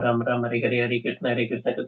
Ram Ram Hare Krishna Krishna Krishna Hare Ram Hare Krishna Hare Ram Hare Krishna Krishna Ram Ram Hare Krishna Krishna Hare Krishna Hare Krishna Hare Krishna Hare Ram Hare Krishna Hare Ram Hare Krishna Ram Ram Hare Hare Krishna Hare Ram Ram Hare Krishna Hare Ram Hare Hare Hare Krishna Krishna Hare Ram Hare Krishna Hare Ram Hare Krishna Hare Ram Hare Krishna Hare Ram Hare Krishna Hare Ram Hare Krishna Hare Krishna Hare Krishna Hare Ram Hare Krishna Hare Ram Hare Krishna Hare Ram Hare Krishna Hare Krishna Hare Krishna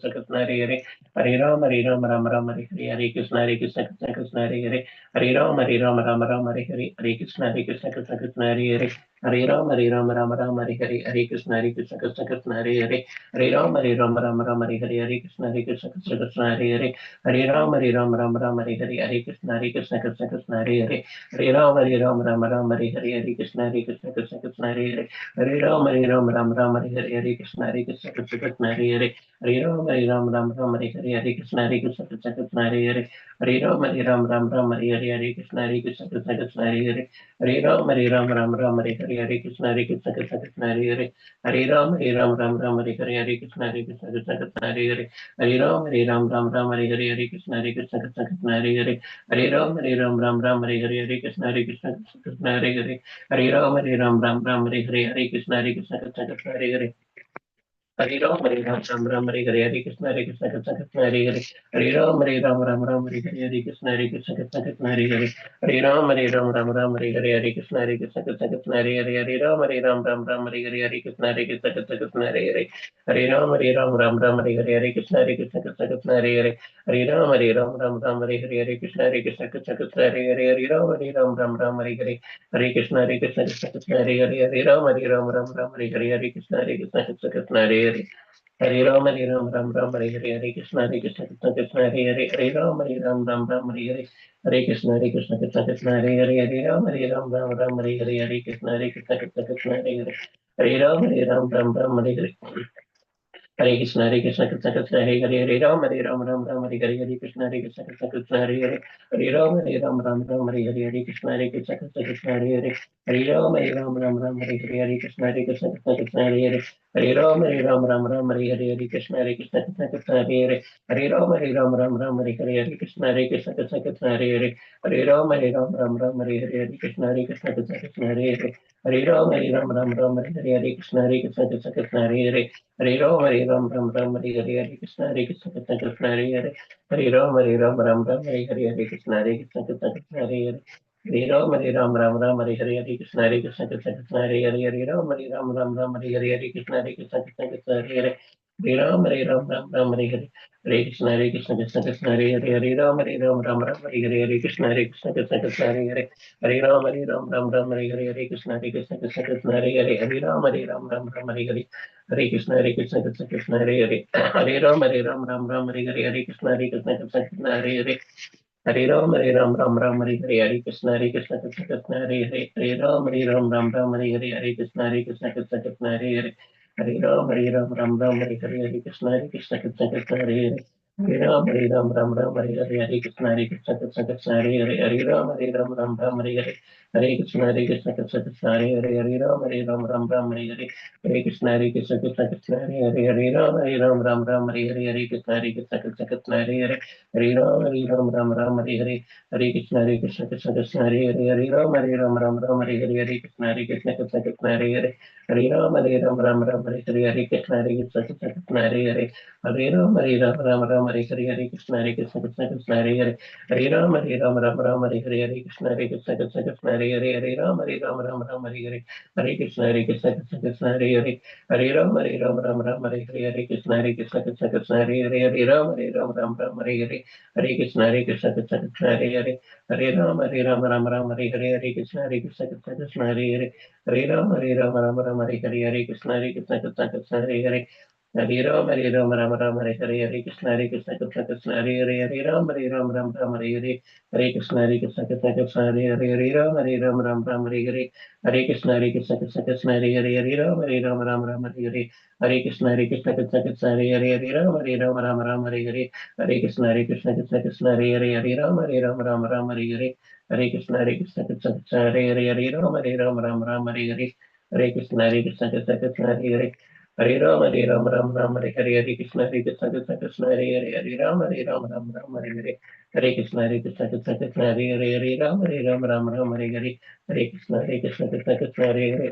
Hare Krishna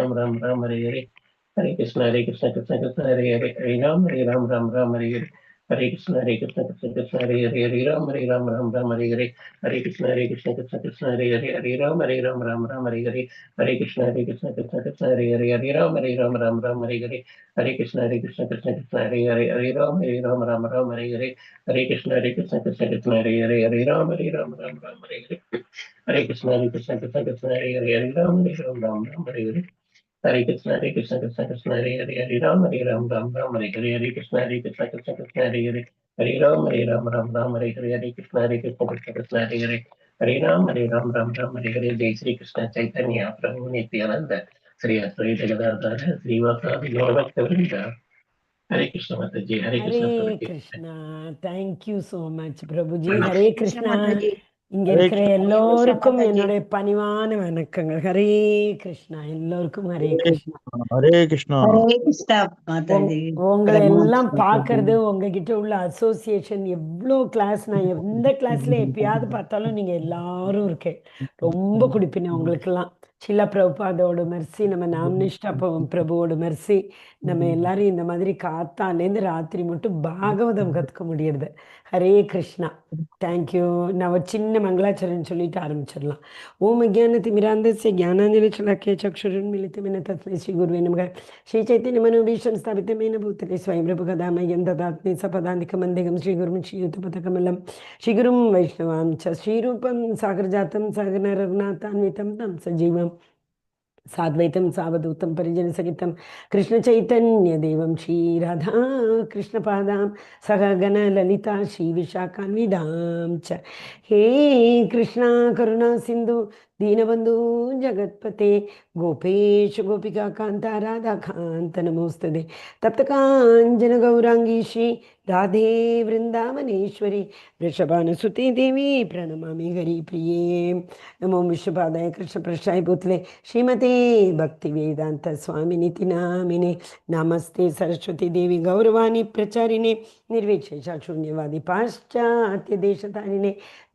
Hare Krishna Hare Krishna Hare Krishna Hare Krishna Krishna Krishna Hare Hare Hare Ram Hare Ram Ram Ram Hare Hare Hare Krishna Krishna Krishna Hare Hare Ram Ram Hare Hare Hare Krishna Krishna Krishna Hare Hare Ram Ram Hare Hare Hare Krishna Krishna Krishna Hare Hare Ram Ram Hare Hare Hare Krishna Krishna Krishna Hare Hare Ram Ram Hare Hare Hare Krishna Krishna Krishna Hare Hare Ram Ram Hare Hare Hare Krishna Krishna Krishna Hare Hare Ram Ram Hare Hare Hare Krishna Krishna Krishna Hare Ram Hare Hare Krishna Krishna Krishna Hare Ram Hare Krishna Krishna Krishna Hare Ram Hare Jai Shri Krishna Chaitanya Prabhu Nityananda Sri Advaita Gadadhara Sri Vasadi Gaurabhakta Hare Krishna Mataji Hare Krishna Hare Prabhuji Krishna. Thank you so much, Prabhuji. Hare Krishna. இங்க Hare இருக்கிற Krishna. எல்லோருக்கும் என்னுடைய பணிவான வணக்கங்கள். ஹரே கிருஷ்ணா. எல்லோருக்கும் Hare Krishna. Hare Krishna. Hare Krishna, Mataji. உங்களை எல்லாம் Krishna. பார்க்கறது, உங்ககிட்ட உள்ள அசோசியேஷன், எவ்வளோ கிளாஸ், நான் எந்த கிளாஸ்ல எப்பயாவது பார்த்தாலும் நீங்க எல்லாரும் இருக்கேன். ரொம்ப குடிப்பினேன் உங்களுக்கெல்லாம். ஷிலா பிரபுபாதோட மெர்சி, நம்ம நாம்னிஷ்டா பிரபுவோட மெர்சி, நம்ம எல்லாரும் இந்த மாதிரி காத்தாலேருந்து ராத்திரி மட்டும் பாகவதம் கற்றுக்க முடியறது. ஹரே கிருஷ்ணா. தேங்க்யூ. நான் ஒரு சின்ன மங்களாச்சரன் சொல்லிட்டு ஆரம்பிச்சிடலாம். ஓம் அஜானதிமிராந்தஸ்ய ஞானாஞ்சலிச்சலாக்கிய சக்ஷுருன்மிலிதமென தஸ்மை ஸ்ரீ குருவே நமக. ஸ்ரீ சைத்தன்யமனோபீஷ்டம் ஸ்தாபிதமேன பூத்தலே ஸ்வயம் பிரபுகதாமயம் ததாத்மே சபதாந்திகமந்தேகம் ஸ்ரீகுரும் ஸ்ரீயுத்தபதகமலம் ஸ்ரீகுரும் வைஷ்ணவாம் ச ஸ்ரீரூபம் சாகரஜாத்தம் சகன ரகுநாத்தான்விதம் தம் சஜீவம் साद्वैतं सावधूतं परिजनसहितं कृष्णचैतन्यदेवं श्रीराधा कृष्णपादां सहगण ललिता श्रीविशाखान्विदां च हे कृष्णा करुणा सिन्धु दीनबन्धु जगत्पते गोपेश गोपिका कान्ता राधा कान्त नमोस्तुते तप्तकाञ्चन गौराङ्गी श्री राधे वृन्दावनेश्वरी वृषभानुसुते देवी प्रणमामि हरिप्रिये नमो विश्वपादाय कृष्णप्रसाय पुत्रे श्रीमते भक्तिवेदांत स्वामिनिति नामिने नमस्ते सरस्वती देवी गौरवाणी प्रचारिणे निर्विशेष शून्यवादी पाश्चात्य देशतारिणे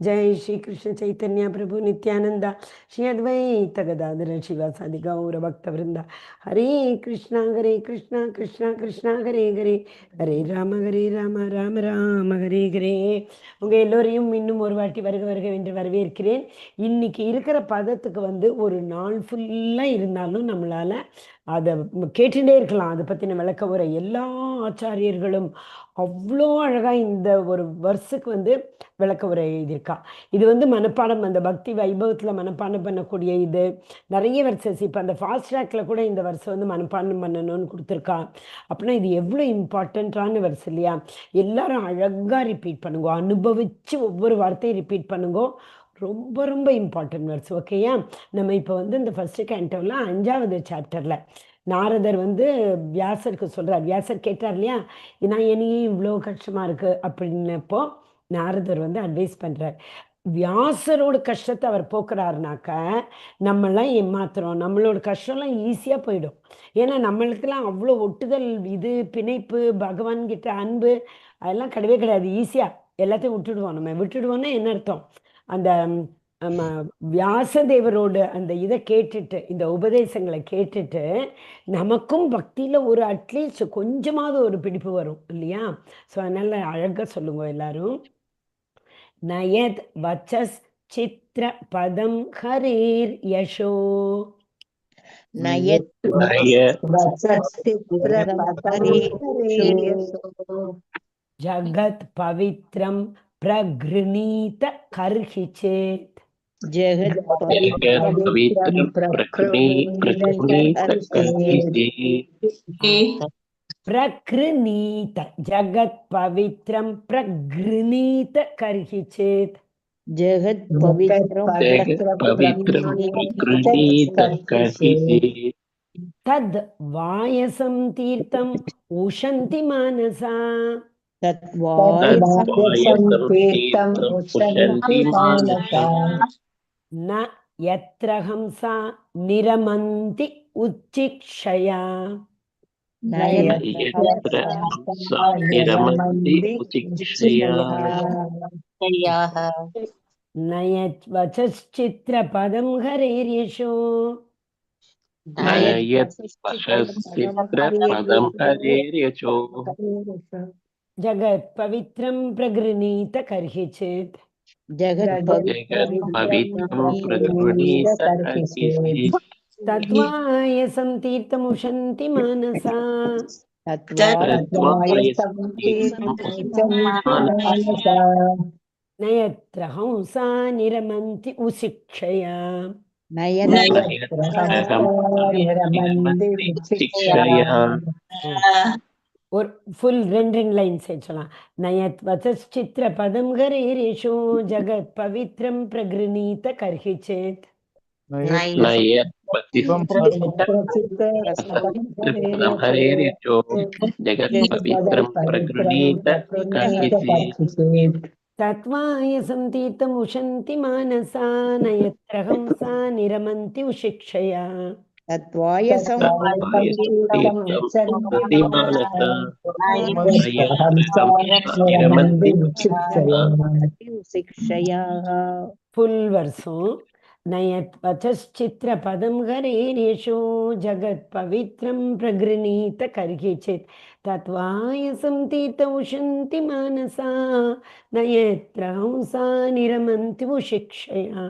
जय श्री कृष्ण चैतन्य प्रभु नित्यानंद श्री अद्वैत गदाधर शिवासादि गौर भक्त वृंदा हरे कृष्णा कृष्णा कृष्णा हरे हरे हरे राम राम राम हरे हरे. உங்க எல்லோரையும் இன்னும் ஒரு வாட்டி வருக வருக என்று வரவேற்கிறேன். இன்னைக்கு இருக்கிற பதத்துக்கு ஒரு நாள் ஃபுல்லாக இருந்தாலும் நம்மளால் அதை கேட்டுட்டே இருக்கலாம். அதை பற்றின விளக்க உரை எல்லா ஆச்சாரியர்களும் அவ்வளோ அழகாக இந்த ஒரு வருஷத்துக்கு விளக்க உரை எழுதியிருக்கா. இது மனப்பாடம், அந்த பக்தி வைபவத்தில் மனப்பாடம் பண்ணக்கூடிய இது நிறைய வருஷம். இப்போ அந்த ஃபாஸ்ட் ட்ராக்ல கூட இந்த வருஷம் மனப்பாடம் பண்ணணும்னு கொடுத்துருக்கா. அப்படின்னா இது எவ்வளோ இம்பார்ட்டண்ட்டான வருஷம் இல்லையா? எல்லாரும் அழகாக ரிப்பீட் பண்ணுங்க, அனுபவித்து ஒவ்வொரு வார்த்தையும் ரிப்பீட் பண்ணுங்க. ரொம்ப ரொம்ப இம்பார்ட்டன்ட் வேர்ட்ஸ். ஓகேயா? நம்ம இப்போ இந்த ஃபர்ஸ்ட் கேண்டோவில் 5வது சாப்டரில் நாரதர் வியாசருக்கு சொல்கிறார். வியாசர் கேட்டார் இல்லையா, நான் என்னையே இவ்வளோ கஷ்டமாக இருக்குது அப்படின்னப்போ நாரதர் அட்வைஸ் பண்ணுறார். வியாசரோட கஷ்டத்தை அவர் போக்குறாருனாக்க நம்மளாம் ஏமாத்துறோம், நம்மளோட கஷ்டம்லாம் ஈஸியாக போயிடும். ஏன்னா நம்மளுக்கெல்லாம் அவ்வளோ ஒட்டுதல், இது பிணைப்பு, பகவான்கிட்ட அன்பு அதெல்லாம் கிடையவே கிடையாது. ஈஸியாக எல்லாத்தையும் விட்டுடுவோம். நம்ம விட்டுடுவோம்னா என்ன அர்த்தம்? அந்த வியாசதேவரோட அந்த இதை கேட்டுட்டு, இந்த உபதேசங்களை கேட்டுட்டு நமக்கும் பக்தியில் ஒரு அட்லீஸ்ட் கொஞ்சமாவது ஒரு பிடிப்பு வரும் இல்லையா? ஸோ அதனால் அழகாக சொல்லுங்க எல்லாரும். நயத் வச்சஸ் சித்ர பதம் ஹரேர் யசோ Nayat ஜகத் பவித்ரம் பிரக்ருணீத கர்ஹிச்சேத் Jagat பிரக்ருணீத ஜகத் பவித்ரம் பிரக்ருணீத கர்ஹிச்சேத் Jagat Pavitram தத் வாயசம் தீர்த்தம் உஷந்தி மானசா ந யத்ர ஹம்சா நிரமந்தி உச்சிக்ஷயா நயத் வசச்சித்ர பதம் ஹரேர்யசோ जगत् पवित्रं प्रगृणीत कर्हि चेत् जगत् पवित्रं प्रगृणीत कर्हि तत्त्वायसं तीर्थमुशन्ति मनसा न यत्र हंसा निरमन्ति उशिक्षया और फुल ரெண்டு லைன் சொல்லலாம். நயத் வசச்சித்திர பதம் கரேஷோ ஜகத் பவித்ரம் பிரகிருணீத கர்ஹி சேத் तत्त्वायसं तीर्थमुशन्ति मानसा न यत्र हंसा निरमन्ति उशिक्षया तत्त्वायसं फुल वर्षों नयत् वचश्चित्र पदं हरेरेषु जगत् पवित्रं प्रगृणीत कर्हि चेत् तत्त्वायसं तीर्थमुशन्ति मानसा न यत्र हंसा निरमन्ति उशिक्षया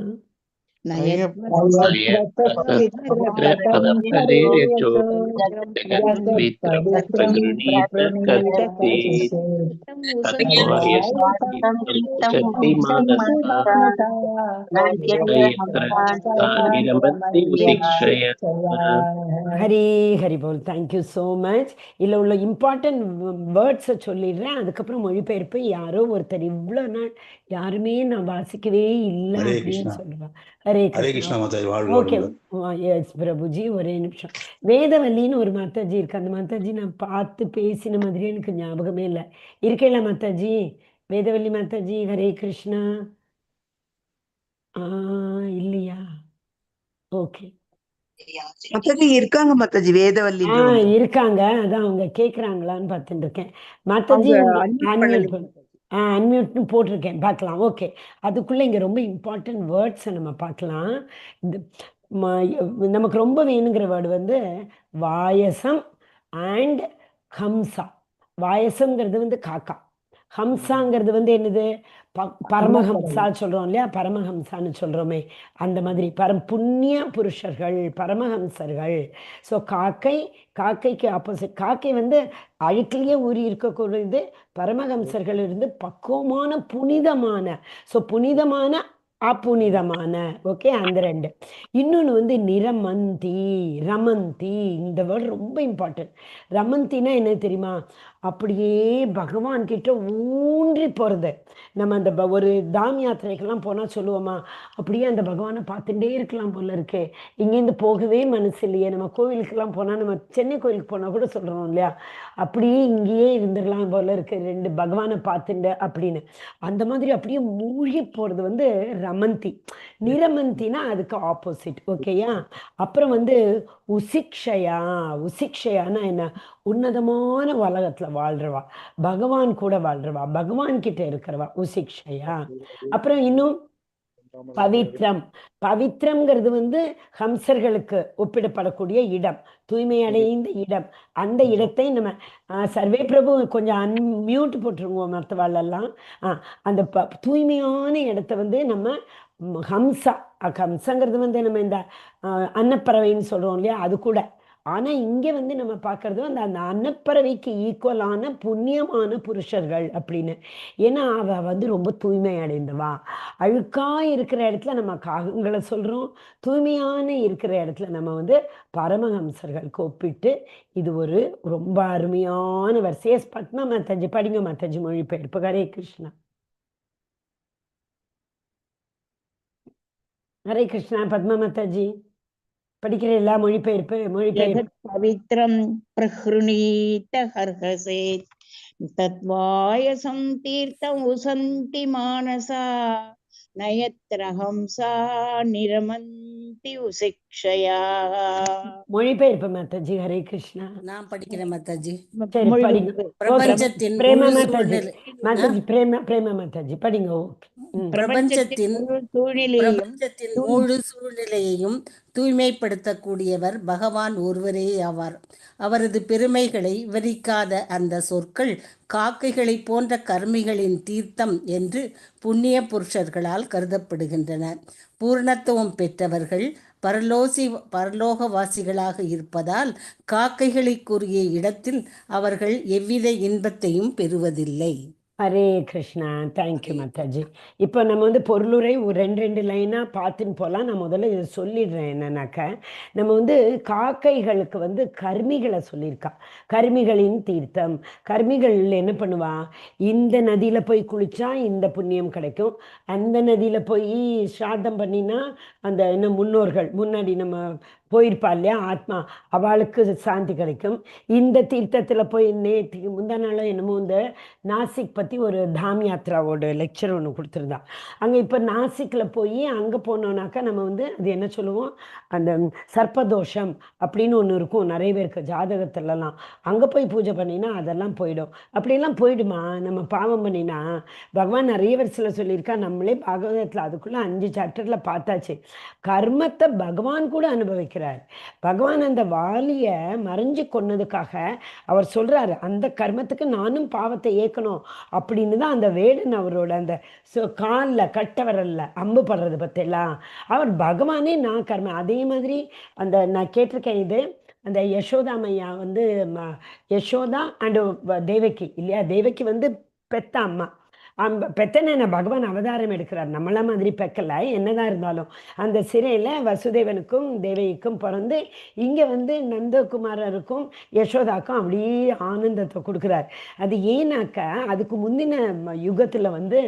ஹரி ஹரி போல். Thank you so much. இதில் உள்ள இம்பார்ட்டன்ட் வேர்ட்ஸை சொல்லிடுறேன், அதுக்கப்புறம் மொழிபெயர்ப்பு. யாரோ ஒருத்தர் இவ்வளோ நாள் யாருமே நான் வாசிக்கவே இல்லை அப்படின்னு சொல்லுவாங்க. ஹரே கிருஷ்ணா. ஓகே, எஸ் பிரபுஜி, ஒரே நிமிஷம். வேதவல்லின்னு ஒரு மாதாஜி இருக்கு. அந்த மாதாஜி நான் பார்த்து பேசின மாதிரி எனக்கு ஞாபகமே இல்லை. இருக்கேல மாதாஜி? வேதவல்லி மாதாஜி, ஹரே கிருஷ்ணா. இல்லையா? ஓகே, இருக்காங்க மாதாஜி. வேதவல்லி இருக்காங்க. அதான் அவங்க கேக்குறாங்களான்னு பார்த்துட்டு இருக்கேன். மாதாஜி அன்மியூட்னு போட்டிருக்கேன், பார்க்கலாம். ஓகே, அதுக்குள்ள இங்க ரொம்ப இம்பார்ட்டன்ட் வேர்ட்ஸை நம்ம பார்க்கலாம். நமக்கு ரொம்ப வேணுங்கிற வேர்டு வந்து வாயசம் அண்ட் ஹம்சா. வாயசம்ங்கிறது வந்து காக்கா, ஹம்சாங்கிறது வந்து என்னது? பரமஹம்சா சொல்றோம் இல்லையா, பரமஹம்சான்னு சொல்றோமே, அந்த மாதிரி புண்ணிய புருஷர்கள், பரமஹம்சர்கள். ஸோ காக்கைக்கு ஆப்போசிட். காக்கை வந்து அழுக்கிலேயே ஊறி இருக்கக்கூடியது. பரமஹம்சர்கள் இருந்து பக்குவமான புனிதமான. ஸோ புனிதமான அப்புனிதமான. ஓகே, அந்த ரெண்டு. இன்னொன்று வந்து நிரமந்தி, ரமந்தி. இந்த வேர்டு ரொம்ப இம்பார்ட்டன்ட். ரமந்தினா என்ன தெரியுமா? அப்படியே பகவான் கிட்ட ஊன்றி போகிறது. நம்ம அந்த ஒரு தாம் யாத்திரைக்கெல்லாம் போனால் சொல்லுவோமா, அப்படியே அந்த பகவானை பார்த்துட்டே இருக்கலாம் போல இருக்கே, இங்கேருந்து போகவே மனசு இல்லையே. நம்ம கோவிலுக்கெல்லாம் போனால், நம்ம சென்னை கோயிலுக்கு போனால் கூட சொல்கிறோம் இல்லையா, அப்படியே இங்கேயே இருந்துடலாம் போல இருக்கு, ரெண்டு பகவானை பார்த்துட்டு அப்படின்னு. அந்த மாதிரி அப்படியே மூழ்கி போகிறது வந்து ரமந்தி. நிரமந்தினா அதுக்கு ஆப்போசிட். ஓகேயா? அப்புறம் வந்து உசிக்ஷயா. உசிக்ஷயானா என்ன? உன்னதமான உலகத்தில் வாழ்றவா, பகவான் கூட வாழ்றவா, பகவான் கிட்ட இருக்கிறவா உசிக்ஷயா. அப்புறம் இன்னும் பவித்ரம். பவித்ரம்ங்கிறது வந்து ஹம்சர்களுக்கு ஒப்பிடப்படக்கூடிய இடம், தூய்மை அடைந்த இடம். அந்த இடத்தை நம்ம சர்வே பிரபு கொஞ்சம் அன்மியூட் போட்டுருவோம் மற்றவாளெல்லாம். அந்த தூய்மையான இடத்த வந்து நம்ம ஹம்சா. ஹம்சங்கிறது வந்து நம்ம இந்த அன்னப்பறவைன்னு சொல்கிறோம் இல்லையா, அது கூட. ஆனால் இங்கே வந்து நம்ம பார்க்கறது அந்த அன்னப்பறவைக்கு ஈக்குவலான புண்ணியமான புருஷர்கள் அப்படின்னு. ஏன்னா அவள் வந்து ரொம்ப தூய்மை அடைந்தவா. அழுக்காக இருக்கிற இடத்துல நம்ம காகங்களை சொல்கிறோம், தூய்மையான இருக்கிற இடத்துல நம்ம வந்து பரமஹம்சர்களுக்கு ஒப்பிட்டு. இது ஒரு ரொம்ப அருமையான வரிசையஸ். பத்மா மாதாஜி படிங்க மாதாஜி மொழிபெயர்ப்பு. ஹரே கிருஷ்ணா. ஹரே கிருஷ்ணா. பத்மா மாதாஜி படிக்கிறீங்களா? மொழிபெயர்ப்பு. பவித்ரம் பிரஹ்ருணீத ஹர்ஹசே தத்வாயசம் தீர்த்தம் உசந்தி மானசா நயத்ர ஹம்சா நிரமந்தி உசிக்ஷயா. மொழிபெயர்ப்பு மாதாஜி. ஹரே கிருஷ்ணா. நான் படிக்கிறேன் மாதாஜி. சரி, படிங்க. பிரபஞ்சத்தின் பிரேமா மாதாஜி. மாதாஜி பிரேமா மாதாஜி படிங்க. பிரபஞ்சத்தின் முழு சூழ்நிலையையும் தூய்மைப்படுத்தக்கூடியவர் பகவான் ஒருவரே ஆவார். அவரது பெருமைகளை விவரிக்காத அந்த சொற்கள் காக்கைகளை போன்ற கர்மிகளின் தீர்த்தம் என்று புண்ணிய புருஷர்களால் கருதப்படுகின்றன. பூர்ணத்துவம் பெற்றவர்கள் பரலோகவாசிகளாக இருப்பதால் காக்கைகளுக்குரிய இடத்தில் அவர்கள் எவ்வித இன்பத்தையும் பெறுவதில்லை. ஹரே கிருஷ்ணா. தேங்க்யூ மாதாஜி. இப்போ நம்ம வந்து பொருளுரை ஒரு 2 லைனாக பார்த்துன்னு போகலாம். நான் முதல்ல இதை சொல்லிடுறேன். என்னன்னாக்க நம்ம வந்து காக்கைகளுக்கு வந்து கர்மிகளை சொல்லியிருக்கா. கர்மிகளின் தீர்த்தம். கர்மிகள் என்ன பண்ணுவா, இந்த நதியில் போய் குளித்தா இந்த புண்ணியம் கிடைக்கும், அந்த நதியில் போய் ஸ்ராத்தம் பண்ணினா அந்த என்ன முன்னோர்கள் முன்னாடி நம்ம போயிருப்பா இல்லையா ஆத்மா, அவளுக்கு சாந்தி கிடைக்கும். இந்த தீர்த்தத்தில் போய் நேற்று முந்தா நாளும் என்னமோ இந்த நாசிக் பற்றி ஒரு தாம் யாத்ராவோட லெக்சர் ஒன்று கொடுத்துருந்தா. அங்கே இப்போ நாசிக்கில் போய் அங்கே போனோன்னாக்கா நம்ம வந்து அது என்ன சொல்லுவோம், அந்த சர்ப்பதோஷம் அப்படின்னு ஒன்று இருக்கும் நிறைய பேருக்கு ஜாதகத்துலலாம். அங்கே போய் பூஜை பண்ணினா அதெல்லாம் போயிடும். அப்படியெல்லாம் போயிடுமா நம்ம பாவம் பண்ணினா? பகவான் நிறைய வருஷத்தில் சொல்லியிருக்கா. நம்மளே பாகவதத்தில் அதுக்குள்ளே 5 சாப்டரில் பார்த்தாச்சு. கர்மத்தை பகவான் கூட அனுபவிக்கிறார். பகவான் அந்த வாலியை மறைஞ்சு கொன்னதுக்காக அவர் சொல்றாரு, அந்த கர்மத்துக்கு நானும் பாவத்தை ஏற்கணும் அப்படின்னு தான் அந்த வேடன் அவரோட அந்த காலில் கட்டவரல்ல அம்பு படுறது பற்றிலாம் அவர் பகவானே நான் கர்மம். அதே மாதிரி அந்த நான் கேட்டிருக்கேன், இது அந்த யசோதா மையா வந்து யசோதா அண்டு தேவகி இல்லையா, தேவகி வந்து பெத்த அம்மா. பெத்தனை பகவான் அவதாரம் எடுக்கிறார், நம்மள மாதிரி பெக்கலை. என்னதான் இருந்தாலும் அந்த சிறையில் வசுதேவனுக்கும் தேவகிக்கும் பிறந்து இங்கே வந்து நந்தகுமாரருக்கும் யசோதாக்கும் அப்படியே ஆனந்தத்தை கொடுக்குறார். அது ஏன்னாக்க அதுக்கு முந்தின யுகத்தில் வந்து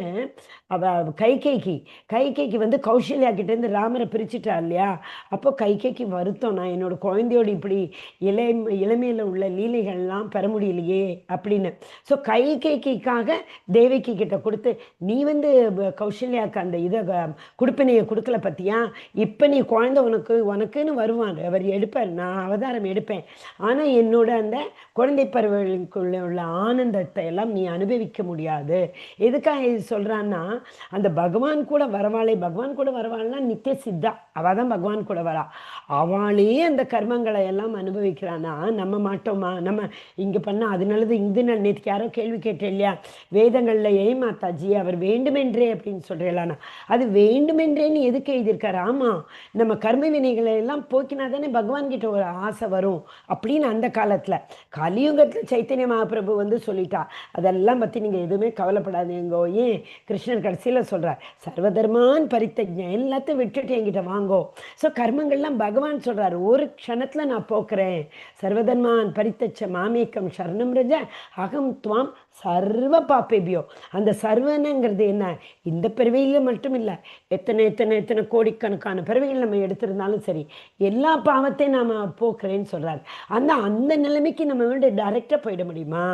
கைகேக்கி வந்து கௌசல்யா கிட்டேருந்து ராமரை பிரிச்சுட்டா இல்லையா. அப்போ கைகேக்கி வருத்தம், நான் என்னோட குழந்தையோடு இப்படி இளமையில் உள்ள லீலைகள்லாம் பெற முடியலையே அப்படின்னு. ஸோ கைகேக்கிக்காக தேவகி கிட்ட கொடுத்து, நீ வந்து கௌசல்யாவுக்கு அந்த இதை கொடுப்பினையை கொடுக்கல பற்றியா, இப்போ நீ குழந்தை உனக்குன்னு வருவான், அவர் எடுப்பார், நான் அவதாரம் எடுப்பேன், ஆனால் என்னோட அந்த குழந்தை பருவங்களுக்குள்ள உள்ள ஆனந்தத்தை எல்லாம் நீ அனுபவிக்க முடியாது. எதுக்காக இது சொல்கிறான்னா, அந்த பகவான் கூட வரவாளே, பகவான் கூட வரவாள்னா நித்திய சித்தா, அவள் தான் பகவான் கூட வரா, அவளே அந்த கர்மங்களை எல்லாம் அனுபவிக்கிறானா நம்ம மாட்டோமா? நம்ம இங்கே பண்ணால் அது நல்லது, இது நேற்றுக்கு யாரோ கேள்வி கேட்டேன் இல்லையா, வேதங்களில் மாதாஜி அவர் வேண்டுமென்றே அப்படின்னு சொல்றேன். அது வேண்டுமென்றேன்னு எதுக்கு எழுதியிருக்காரு? ஆமாம், நம்ம கர்ம வினைகளை எல்லாம் போக்கினா தானே பகவான் கிட்ட ஒரு ஆசை வரும் அப்படின்னு அந்த காலத்தில். கலியுகத்தில் சைத்தன்ய மகாபிரபு வந்து சொல்லிட்டா, அதெல்லாம் பற்றி நீங்கள் எதுவுமே கவலைப்படாதீங்கோ. ஏன் கிருஷ்ணர் கடைசியில் சொல்கிறார், சர்வதர்மான் பரித்தஜ்ஞம், எல்லாத்தையும் விட்டுட்டு என்கிட்ட வாங்கோ. ஸோ கர்மங்கள்லாம் பகவான் சொல்கிறார், ஒரு க்ஷணத்தில் நான் போக்குறேன். சர்வதர்மான் பரித்தச்ச மாமேக்கம் சரணம் ரஜ அகம் துவாம் சர்வ பாப்பேபியோ. அந்த சர்வனுங்கிறது என்ன, இந்த பிறவியில் மட்டும் இல்லை, எத்தனை கோடிக்கணக்கான பிறவிகள் நம்ம எடுத்திருந்தாலும் சரி, எல்லா பாவத்தையும் நாம் போக்குறேன்னு சொல்கிறார். அந்த நிலைமைக்கு நம்ம வந்து டைரெக்டாக போயிட முடியுமா?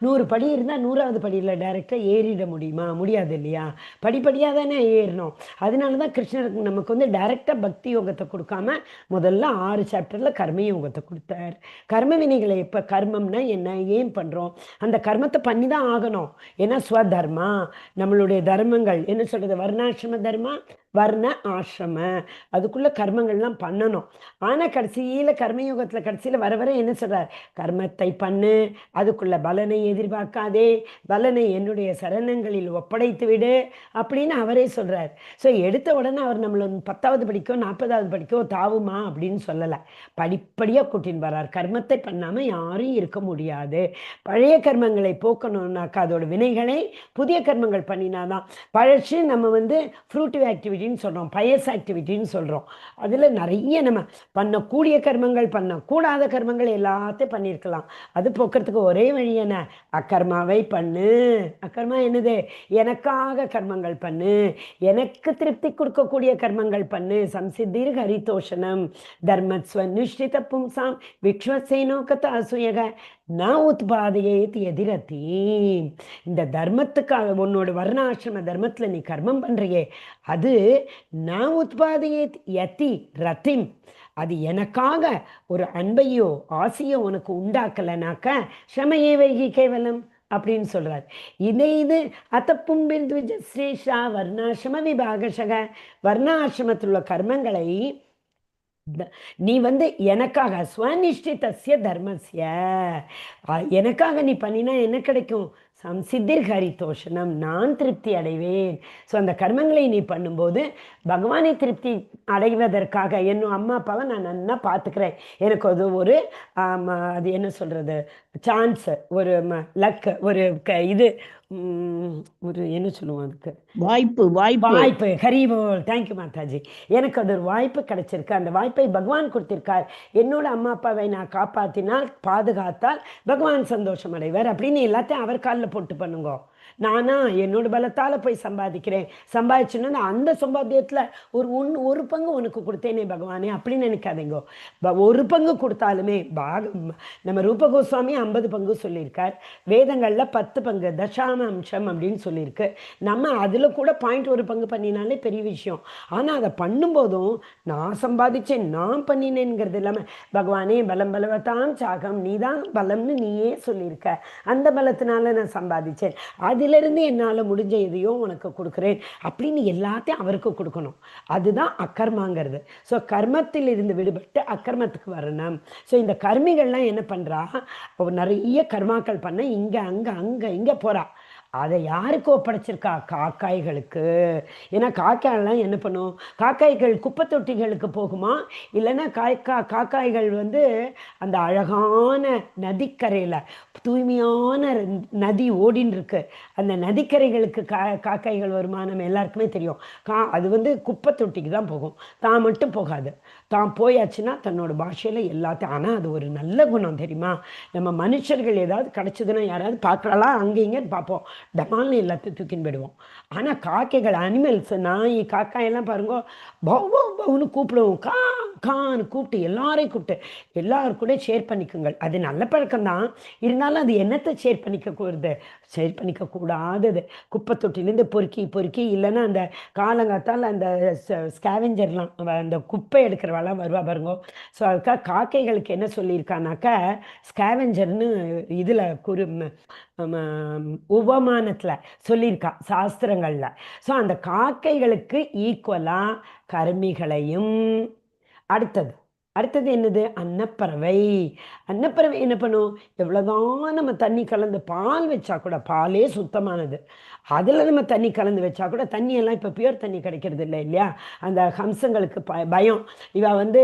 100 படி இருந்தால் 100வது படியில் டைரெக்டாக ஏறிட முடியுமா? முடியாது இல்லையா, படிப்படியாக தானே ஏறணும். அதனால தான் கிருஷ்ணருக்கு நமக்கு வந்து டைரெக்டாக பக்தி யோகத்தை கொடுக்காம முதல்ல 6 சாப்டரில் கர்ம யோகத்தை கொடுத்தார். கர்ம வினைகளை இப்போ கர்மம்னா என்ன, ஏன் பண்ணுறோம், அந்த கர்மத்தை பண்ணி தான் ஆகணும். ஏன்னா ஸ்வதர்மா, நம்மளுடைய தர்மங்கள் என்ன சொல்றது, வர்ணாசிரம தர்மா, வர்ண ஆசிரம, அதுக்குள்ள கர்மங்கள்லாம் பண்ணணும். ஆனால் கடைசியில் கர்மயோகத்தில் கடைசியில் வர வர என்ன சொல்றார், கர்மத்தை பண்ணு, அதுக்குள்ள பலனை எதிர்பார்க்காதே, பலனை என்னுடைய சரணங்களில் ஒப்படைத்து விடு அப்படின்னு அவரே சொல்றார். ஸோ எடுத்த உடனே அவர் நம்மளை 10வது படிக்கோ 40வது படிக்கோ தாவுமா அப்படின்னு சொல்லலை, படிப்படியாக கூட்டின்னு வர்றார். கர்மத்தை பண்ணாமல் யாரும் இருக்க முடியாது. பழைய கர்மங்களை போக்கணும்னாக்கா அதோட வினைகளை புதிய கர்மங்கள் பண்ணினாதான். பழச்சு நம்ம வந்து ஃப்ரூட்டிவ் ஆக்டிவிட்டின்னு சொல்கிறோம், பயஸ் ஆக்டிவிட்டின்னு சொல்கிறோம். அதில் நிறைய நம்ம பண்ணக்கூடிய கர்மங்கள், பண்ணக்கூடாத கர்மங்கள் எல்லாத்தையும் பண்ணியிருக்கலாம். அது போக்குறதுக்கு ஒரே வழி என்ன, அக்கர்மாவை பண்ணு. அக்கர்மா என்னது, எனக்காக கர்மங்கள் பண்ணு, எனக்கு திருப்தி கொடுக்கக்கூடிய கர்மங்கள் பண்ணு. சம்சித்தீர் ஹரிதோஷனம் தர்மஸ்வ நிஷ்டித பும்சாம் விக்ஷ்வசேனோ கத அசூயக நான் உத்பாதையேத் எதிரத்தி. இந்த தர்மத்துக்காக உன்னோட வர்ணாசிரம தர்மத்தில் நீ கர்மம் பண்ணுறியே, அது நான் உத்பாதையேத் யதி ரத்திம், அது எனக்காக ஒரு அன்பையோ ஆசையோ உனக்கு உண்டாக்கலைனாக்க சமையே வைகி கேவலம் அப்படின்னு சொல்றார். இது அத்தப்பும்பின் ஸ்ரேஷா வர்ணாசிரம விபாகசக, வர்ணாசிரமத்தில் உள்ள கர்மங்களை நீ எனக்காக ஸ்வநிஷ்டிதஸ்ய தர்மஸ்ய எனக்காக நீ பண்ணினா என்ன கிடைக்கும்? சம்சித்திர் ஹரிதோஷனம், நான் திருப்தி அடைவேன். ஸோ அந்த கர்மங்களை நீ பண்ணும்போது பகவானை திருப்தி அடைவதற்காக என்னும் அம்மா அப்பாவை நான் நல்லா பார்த்துக்கிறேன், எனக்கு அது ஒரு அது என்ன சொல்கிறது, சான்ஸ், ஒரு லக், ஒரு இது ஒரு என்ன சொல்லுவோம் அதுக்கு, வாய்ப்பு வாய்ப்பு வாய்ப்பு. ஹரிபோல், தேங்க்யூ மாதாஜி. எனக்கு அது ஒரு வாய்ப்பு கிடைச்சிருக்கு, அந்த வாய்ப்பை பகவான் கொடுத்திருக்கார். என்னோட அம்மா அப்பாவை நான் காப்பாற்றினால், பாதுகாத்தால் பகவான் சந்தோஷம் அடைவார் அப்படின்னு எல்லாத்தையும் அவர் காலில் போட்டு பண்ணுங்க. நானா என்னோட பலத்தால் போய் சம்பாதிக்கிறேன், சம்பாதிச்சுன்னா அந்த சம்பாத்தியத்தில் ஒரு பங்கு உனக்கு கொடுத்தேனே பகவானே அப்படின்னு நினைக்காதீங்க. ஒரு பங்கு கொடுத்தாலுமே நம்ம ரூப கோஸ்வாமி 50 பங்கு சொல்லியிருக்கார், வேதங்களில் 10 பங்கு தசாம அம்சம் அப்படின்னு சொல்லியிருக்கு. நம்ம அதில் கூட 0.1 பங்கு பண்ணினாலே பெரிய விஷயம். ஆனால் அதை பண்ணும்போதும் நான் சம்பாதிச்சேன், நான் பண்ணினேங்கிறது இல்லாமல் பகவானே பலம் பலவத்தாம் சாகம், நீ தான் பலம்னு நீயே சொல்லியிருக்க, அந்த பலத்தினால நான் சம்பாதிச்சேன், அதிலிருந்து என்னால் முடிஞ்ச எதையோ உனக்கு கொடுக்குறேன் அப்படின்னு எல்லாத்தையும் அவருக்கு கொடுக்கணும். அதுதான் அக்கர்மாங்கிறது. ஸோ கர்மத்தில் இருந்து விடுபட்டு அக்கர்மத்துக்கு வரணும். ஸோ இந்த கர்மிகள்லாம் என்ன பண்ணுறா, நிறைய கர்மாக்கள் பண்ண இங்கே அங்கே அங்கே இங்கே போகிறா. அதை யாருக்கு ஒப்படைச்சிருக்கா? காக்காய்களுக்கு. ஏன்னா காக்காயெல்லாம் என்ன பண்ணும், காக்காய்கள் குப்பை தொட்டிகளுக்கு போகுமா, இல்லைன்னா காக்காய்கள் அந்த அழகான நதிக்கரையில் தூய்மையான நதி ஓடின்னு இருக்கு, அந்த நதிக்கரைகளுக்கு காக்காய்கள் வருமா? நம்ம எல்லாருக்குமே தெரியும். அது குப்பை தொட்டிக்கு தான் போகும், தான் மட்டும் போகாது. தான் போயாச்சுன்னா தன்னோட பாஷையில் எல்லாத்தையும். ஆனால் அது ஒரு நல்ல குணம் தெரியுமா? நம்ம மனுஷர்கள் ஏதாவது கிடச்சிதுன்னா யாராவது பார்க்குறாளா அங்கே இங்கேன்னு பார்ப்போம், டமால்னு எல்லாத்தையும் தூக்கின்னு போயிடுவோம். ஆனால் காக்கைகள், அனிமல்ஸ், நாய் காக்காயெல்லாம் பாருங்க, பவுன்னு கூப்பிடுவோம், கான்னு கூப்பிட்டு எல்லாரையும் கூப்பிட்டு எல்லாரும் கூட ஷேர் பண்ணிக்குங்கள். அது நல்ல பழக்கம்தான், இருந்தாலும் அது என்னத்தை ஷேர் பண்ணிக்க கூடாதது. குப்பை தொட்டிலேருந்து பொறுக்கி இல்லைன்னா அந்த காலங்காத்தால் அந்த ஸ்கேவெஞ்சர்லாம் அந்த குப்பை எடுக்கிறவெல்லாம் வருவா பாருங்க. ஸோ அதுக்காக காக்கைகளுக்கு என்ன சொல்லியிருக்கானாக்கா, ஸ்கேவெஞ்சர்னு இதில் உபமானத்தில் சொல்லியிருக்கா சாஸ்திரங்களில். ஸோ அந்த காக்கைகளுக்கு ஈக்குவலாக கர்மிகளையும், அடுத்தது என்னது, அன்னப்பறவை என்ன பண்ணும், எவ்வளோதான் நம்ம தண்ணி கலந்து பால் வச்சா கூட, பாலே சுத்தமானது, அதில் நம்ம தண்ணி கலந்து வச்சா கூட, தண்ணியெல்லாம் இப்போ பியூர் தண்ணி கிடைக்கிறது இல்லை இல்லையா, அந்த ஹம்சங்களுக்கு பயம். இவள்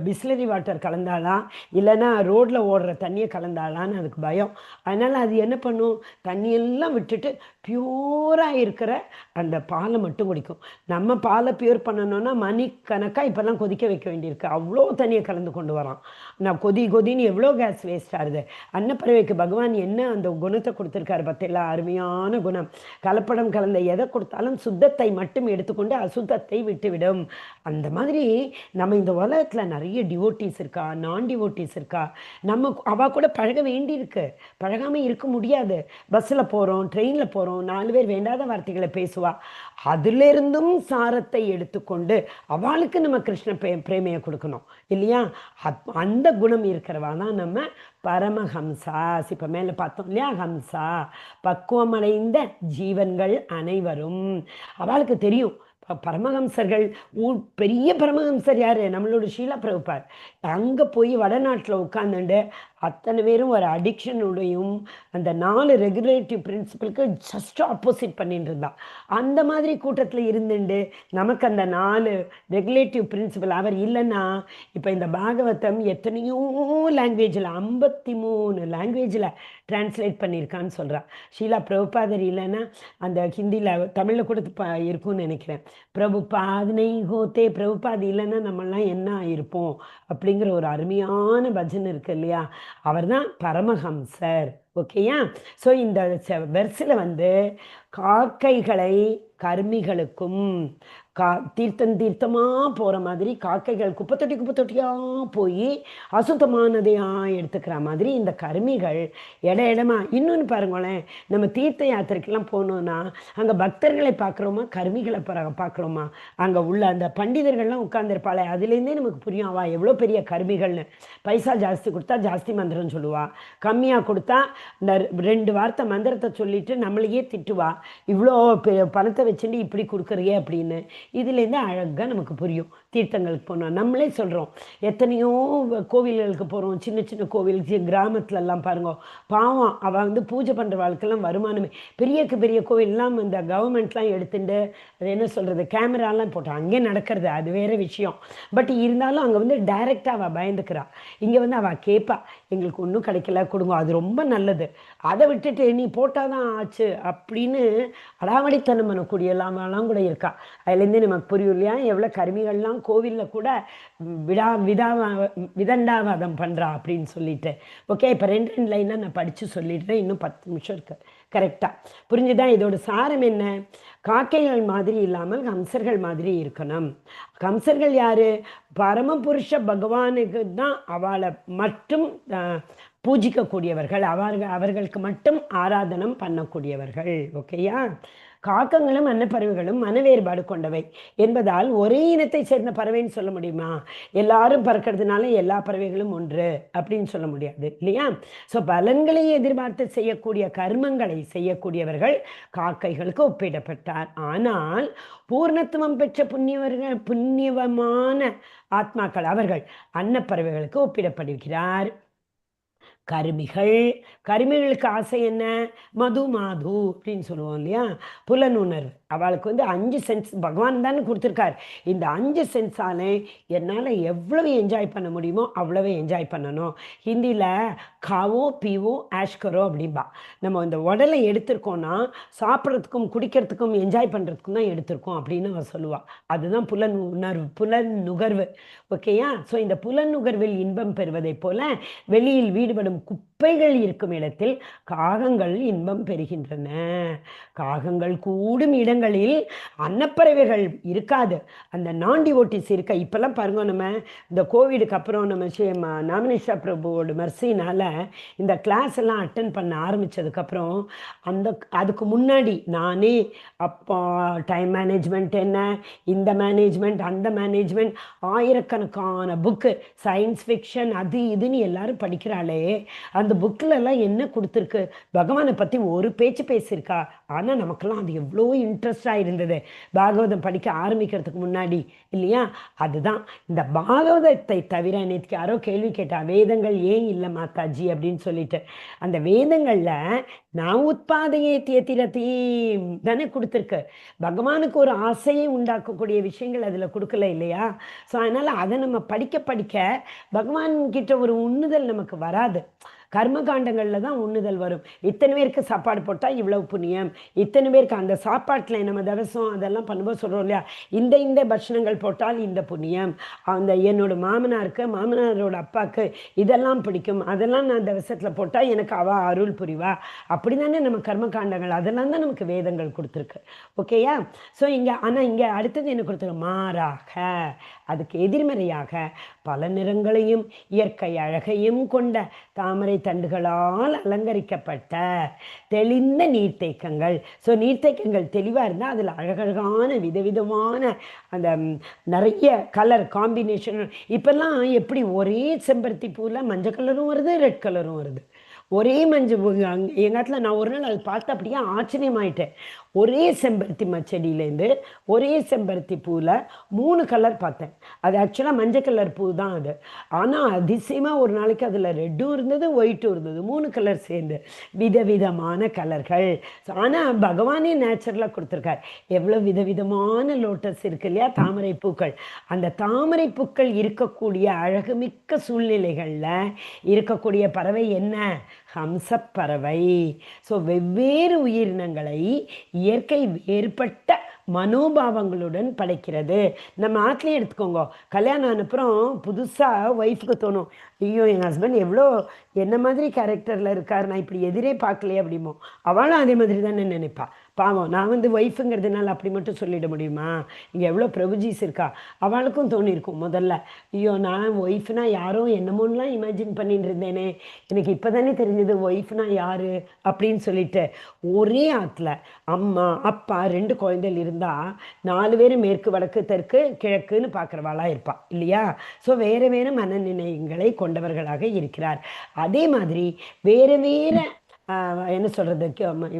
பிஸ்லரி வாட்டர் கலந்தாலாம் இல்லைன்னா ரோட்டில் ஓடுற தண்ணியை கலந்தாலான்னு அதுக்கு பயம். அதனால் அது என்ன பண்ணும், தண்ணியெல்லாம் விட்டுட்டு பியூராக இருக்கிற அந்த பாலை மட்டும் குடிக்கும். நம்ம பாலை பியூர் பண்ணணும்னா மணிக்கணக்காக இப்போல்லாம் கொதிக்க வைக்க வேண்டியிருக்கு, அவ்வளோ தண்ணியை கலந்து கொண்டு வரான். நான் கொதின்னு எவ்வளோ கேஸ் வேஸ்ட் ஆகுது. அன்னப்பறவைக்கு பகவான் என்ன அந்த குணத்தை கொடுத்துருக்காரு பார்த்தீங்களா, அருமையான குணம். கலப்படம் கலந்த எதை கொடுத்தாலும் சுத்தத்தை மட்டும் எடுத்துக்கொண்டு அசுத்தத்தை விட்டுவிடும். அந்த மாதிரி நம்ம இந்த உலகத்தில் நிறைய டிவோட்டிஸ் இருக்கா, நான் டிவோட்டிஸ் இருக்கா, நம்ம அவள் கூட பழக வேண்டியிருக்கு, பழகாமல் இருக்க முடியாது. பஸ்ஸில் போகிறோம், ட்ரெயினில் போகிறோம், 4 பேர் வேண்டாத வார்த்தைகளை பேசுவா, அதிலிருந்தும் சாரத்தை எடுத்துக்கொண்டு அவளுக்கு நம்ம கிருஷ்ண பிரேமையை கொடுக்கணும் இல்லையா. அந்த குணம் இருக்கிறவா தான் நம்ம பரமஹம்சா. இப்போ மேலே பார்த்தோம் இல்லையா, ஹம்சா பக்குவமடைந்த ஜீவன்கள் அனைவரும். அவளுக்கு தெரியும் பரமஹம்சர்கள். பெரிய பரமஹம்சர் யார், நம்மளோட ஷீலா பிரபுபாத். அங்கே போய் வடநாட்டில் உட்காந்துண்டு அத்தனை பேரும் ஒரு அடிக்ஷனுடையும் அந்த 4 ரெகுலேட்டிவ் பிரின்சிபலுக்கு ஜஸ்ட் ஆப்போசிட் பண்ணிட்டு இருந்தா. அந்த மாதிரி கூட்டத்தில் இருந்துண்டு நமக்கு அந்த 4 ரெகுலேட்டிவ் பிரின்சிபல் அவர் இல்லைன்னா, இப்போ இந்த பாகவதம் எத்தனையோ லாங்குவேஜில் 53 லாங்குவேஜில் டிரான்ஸ்லேட் பண்ணியிருக்கான்னு சொல்கிறா. ஷீலா பிரபுபாதர் இல்லைன்னா அந்த ஹிந்தியில் தமிழில் கூட இருக்கும்னு நினைக்கிறேன். பிரபுபாதனை ஹோத்தே, பிரபுபாத் இல்லைன்னா நம்மளாம் என்ன இருப்போம் அப்படிங்கிற ஒரு அருமையான பஜன் இருக்கு இல்லையா, அவர் தான் பரமஹம்சர். ஓகேயா. ஸோ இந்த வெர்ஸில் காக்கைகளை கர்மிகளுக்கும் தீர்த்தமாக போகிற மாதிரி, காக்கைகள் குப்பை தொட்டியாக போய் அசுத்தமானதையாக எடுத்துக்கிற மாதிரி இந்த கர்மிகள் இடமா. இன்னொன்று பாருங்களேன், நம்ம தீர்த்த யாத்திரைக்கெல்லாம் போனோன்னா அங்கே பக்தர்களை பார்க்குறோமா, கர்மிகளை பார்க்குறோமா, அங்கே உள்ள அந்த பண்டிதர்கள்லாம் உட்கார்ந்துருப்பாளே, அதுலேருந்தே நமக்கு புரியும் அவள் எவ்வளோ பெரிய கர்மிகள்னு. பைசா ஜாஸ்தி கொடுத்தா ஜாஸ்தி மந்திரம் சொல்லுவாள், கம்மியாக கொடுத்தா இந்த 2 வார்த்தை மந்திரத்தை சொல்லிட்டு நம்மளையே திட்டுவா, இவ்வளோ பணத்தை வச்சுட்டு இப்படி கொடுக்குறியே அப்படின்னு. இதுலேருந்து அழகாக நமக்கு புரியும். தீர்த்தங்களுக்கு போனோம், நம்மளே சொல்கிறோம், எத்தனையோ கோவில்களுக்கு போகிறோம், சின்ன சின்ன கோவில் கிராமத்துலலாம் பாருங்க, பாவம் அவள் வந்து பூஜை பண்ணுற வாழ்க்கெல்லாம் வருமானமே, பெரிய கோவில்லாம் இந்த கவர்மெண்ட்லாம் எடுத்துட்டு அது என்ன சொல்கிறது கேமராலாம் போட்டோம், அங்கே நடக்கிறது அது வேறு விஷயம். பட் இருந்தாலும் அங்கே வந்து டைரெக்டாக அவள் பயந்துக்கிறா. இங்கே வந்து அவள் கேட்பா, எங்களுக்கு ஒன்றும் கிடைக்கல கொடுங்க, அது ரொம்ப நல்லது. அதை விட்டுட்டு நீ போட்டால் தான் ஆச்சு அப்படின்னு அடாவடித்தனம் பண்ணக்கூடிய எல்லாமெல்லாம் கூட இருக்கா. அதுலேருந்து நமக்கு புரியும் இல்லையா, எவ்வளோ கருமிகள்லாம் கோவிலில் கூட விதண்டாவாதம் பண்ணுறா அப்படின்னு சொல்லிட்டு. ஓகே, இப்போ 2 லைனாக நான் படித்து சொல்லிடுறேன், இன்னும் 10 நிமிஷம் இருக்குது. கரெக்டாக புரிஞ்சுதான்? இதோட சாரம் என்ன? காக்கைகள் மாதிரி இல்லாமல் கம்சர்கள் மாதிரி இருக்கணும். கம்சர்கள் யாரு? பரமபுருஷ பகவானுக்கு தான் அவளை மட்டும் பூஜிக்கக்கூடியவர்கள், அவர்களுக்கு மட்டும் ஆராதனம் பண்ணக்கூடியவர்கள். ஓகேயா? காக்கங்களும் அன்னப்பறவைகளும் மன வேறுபாடு கொண்டவை என்பதால் ஒரே இனத்தை சேர்ந்த பறவைன்னு சொல்ல முடியுமா? எல்லாரும் பறக்கிறதுனால எல்லா பறவைகளும் ஒன்று அப்படின்னு சொல்ல முடியாது இல்லையா? ஸோ பலன்களை எதிர்பார்த்து செய்யக்கூடிய கர்மங்களை செய்யக்கூடியவர்கள் காக்கைகளுக்கு ஒப்பிடப்பட்டார். ஆனால் பூர்ணத்துவம் பெற்ற புண்ணியவமான ஆத்மாக்கள் அவர்கள் அன்னப்பறவைகளுக்கு ஒப்பிடப்படுகிறார். கருமிகளுக்கு ஆசை என்ன? மது அப்படின்னு சொல்லுவோம் இல்லையா, புலனுணர்வு. அவளுக்கு வந்து 5 சென்ஸ் பகவான் தானே கொடுத்துருக்கார். இந்த 5 சென்ஸாலே என்னால் எவ்வளவு என்ஜாய் பண்ண முடியுமோ அவ்வளவு என்ஜாய் பண்ணணும். ஹிந்தியில் காவோ பீவோ ஆஷ்கரோ அப்படின்பா. நம்ம இந்த உடலை எடுத்திருக்கோன்னா சாப்பிட்றதுக்கும் குடிக்கிறதுக்கும் என்ஜாய் பண்ணுறதுக்கும் தான் எடுத்திருக்கோம் அப்படின்னு அவர் சொல்லுவாள். அதுதான் புலனுகர்வு. ஓகேயா? ஸோ இந்த புலனுகர்வில் இன்பம் பெறுவதை போல வெளியில் வீடுபடும் குப்பைகள் இருக்கும் இடத்தில் காகங்கள் இன்பம் பெறுகின்றன. காகங்கள் கூடும் இடங்களில் அன்னப்பறவைகள் இருக்காது, அந்த நான்டிவோட்டிஸ் இருக்க. இப்பெல்லாம் பாருங்க, நம்ம இந்த கோவிடுக்கு அப்புறம் நம்ம நாமினிஷா பிரபுவோட மர்சினால இந்த கிளாஸ் எல்லாம் அட்டன் பண்ண ஆரம்பித்ததுக்கப்புறம் அதுக்கு முன்னாடி நானே அப்போ டைம் மேனேஜ்மெண்ட் என்ன, இந்த மேனேஜ்மெண்ட் அந்த மேனேஜ்மெண்ட், ஆயிரக்கணக்கான புக்கு சயின்ஸ் ஃபிக்ஷன் அது இதுன்னு எல்லாரும் படிக்கிறாளே, அந்த புக்கிலெல்லாம் என்ன கொடுத்துருக்கு, பகவானை பற்றி ஒரு பேச்சு பேசியிருக்கா. ஆனால் நமக்கெல்லாம் அது எவ்வளோ இன்ட்ரெஸ்டாக இருந்தது பாகவதம் படிக்க ஆரம்பிக்கிறதுக்கு முன்னாடி இல்லையா? அதுதான் இந்த பாகவதத்தை தவிர. நேற்றுக்கு யாரோ கேள்வி கேட்டா, வேதங்கள் ஏன் இல்லை மாதாஜி அப்படின்னு சொல்லிட்டு. அந்த வேதங்களில் நான் உட்பாதையே தியத்திரத்தி தானே கொடுத்துருக்கு. பகவானுக்கு ஒரு ஆசையை உண்டாக்கக்கூடிய விஷயங்கள் அதில் கொடுக்கல இல்லையா? ஸோ அதனால் அதை நம்ம படிக்க பகவான்கிட்ட ஒரு உண்ணுதல் நமக்கு வராது. கர்மகாண்டங்களில் தான் உண்ணுதல் வரும். இத்தனை பேருக்கு சாப்பாடு போட்டால் இவ்வளவு புண்ணியம், இத்தனை பேருக்கு அந்த சாப்பாட்டில் நம்ம தவசம் அதெல்லாம் பண்ணும்போது சொல்கிறோம் இல்லையா, இந்த பட்சணங்கள் போட்டால் இந்த புண்ணியம், அந்த என்னோட மாமனாரோட அப்பாவுக்கு இதெல்லாம் பிடிக்கும், அதெல்லாம் நான் தவசத்தில் போட்டால் எனக்கு அவ அருள் புரிவா. அப்படி தானே நம்ம கர்மகாண்டங்கள், அதெல்லாம் தான் நமக்கு வேதங்கள் கொடுத்துருக்கு. ஓகேயா? ஸோ இங்கே அடுத்தது என்ன கொடுத்துருக்கு? மாறாக, அதுக்கு எதிர்மறையாக பல நிறங்களையும் இயற்கை அழகையும் கொண்ட தாமரை தண்டுகளால் அலங்கரிக்கப்பட்ட தெளிந்த நீர்த்தேக்கங்கள். ஸோ நீர்த்தேக்கங்கள் தெளிவாக இருந்தால் அதில் அழகழகான விதவிதமான அந்த நிறைய கலர் காம்பினேஷன். இப்போல்லாம் எப்படி ஒரே செம்பருத்தி பூவில் மஞ்சள் கலரும் வருது, ரெட் கலரும் வருது. ஒரே மஞ்சள் எங்கள் இடத்துல நான் ஒரு நாள் அது பார்த்து அப்படியே ஆச்சரியமாயிட்டேன். ஒரே செம்பருத்தி செடியிலேருந்து ஒரே செம்பருத்தி பூவில் 3 கலர் பார்த்தேன். அது ஆக்சுவலாக மஞ்சள் கலர் பூ தான் அது. ஆனால் அதிசயமாக ஒரு நாளைக்கு அதில் ரெட்டும் இருந்தது, ஒயிட்டும் இருந்தது, 3 கலர் சேர்ந்து விதவிதமான கலர்கள். ஆனால் பகவானே நேச்சுரலாக கொடுத்துருக்கார். எவ்வளோ விதவிதமான லோட்டஸ் இருக்கு இல்லையா, தாமரை பூக்கள். அந்த தாமரை பூக்கள் இருக்கக்கூடிய அழகுமிக்க சூழ்நிலைகளில் இருக்கக்கூடிய பறவை என்ன? ஹம்சப்பறவை. ஸோ வெவ்வேறு உயிரினங்களை இயற்கை வேறுபட்ட மனோபாவங்களுடன் படைக்கிறது. நம்ம ஆட்லேயே எடுத்துக்கோங்க, கல்யாணம் ஆனப்புறம் புதுசாக ஒய்ஃபுக்கு தோணும், ஐயோ எங்கள் ஹஸ்பண்ட் எவ்வளோ என்ன மாதிரி கேரக்டரில் இருக்கார், நான் இப்படி எதிரே பார்க்கலையே அப்படிமோ. அவளும் அதே மாதிரி தானே நினைப்பா. பாவம், நான் வந்து ஒய்ஃபுங்கிறதுனால அப்படி மட்டும் சொல்லிட முடியுமா? இங்கே எவ்வளோ பிரபுஜிஸ் இருக்கா, அவளுக்கும் தோணியிருக்கும் முதல்ல, ஐயோ நான் ஒய்ஃப்னா யாரோ என்னமோன்னெலாம் இமேஜின் பண்ணிட்டு இருந்தேனே, எனக்கு இப்போ தானே தெரிஞ்சது ஒய்ஃப்னா யார் அப்படின்னு சொல்லிட்டு. ஒரே ஆற்றுல அம்மா அப்பா 2 குழந்தைகள் இருந்தால் 4 பேர் மேற்கு வடக்கு தெற்கு கிழக்குன்னு பார்க்குறவாளாக இருப்பாள் இல்லையா? ஸோ வேறு மனநிலைகளை கொண்டவர்களாக இருக்கிறார். அதே மாதிரி வேறு என்ன சொல்கிறது,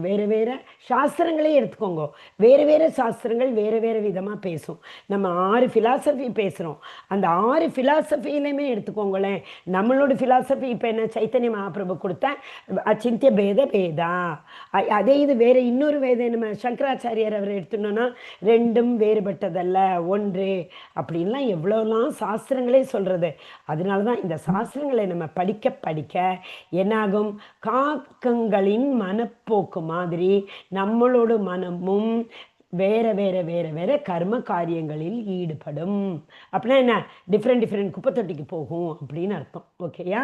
வேறு வேறு சாஸ்திரங்களே எடுத்துக்கோங்க. வேறு வேறு சாஸ்திரங்கள் வேறு வேறு விதமாக பேசும். நம்ம 6 ஃபிலாசபி பேசுகிறோம். அந்த 6 ஃபிலாசபிலையுமே எடுத்துக்கோங்களேன். நம்மளோட ஃபிலாசபி இப்போ என்ன, சைத்தன்ய மகாபிரபு கொடுத்த அச்சிந்திய பேத பேதா. அதே இது வேறு இன்னொரு வேத நம்ம சங்கராச்சாரியர் அவர் எடுத்துனோன்னா ரெண்டும் வேறுபட்டதல்ல ஒன்று அப்படின்லாம் எவ்வளோலாம் சாஸ்திரங்களே சொல்கிறது. அதனால தான் இந்த சாஸ்திரங்களை நம்ம படிக்க படிக்க என்னாகும், காக்கங்களின் மனப்போக்கு மாதிரி நம்மளோட மனமும் வேற வேற வேற வேற கர்ம காரியங்களில் ஈடுபடும். அப்படின்னா என்ன, டிஃப்ரெண்ட் குப்பை தொட்டிக்கு போகும் அப்படின்னு அர்த்தம். ஓகேயா?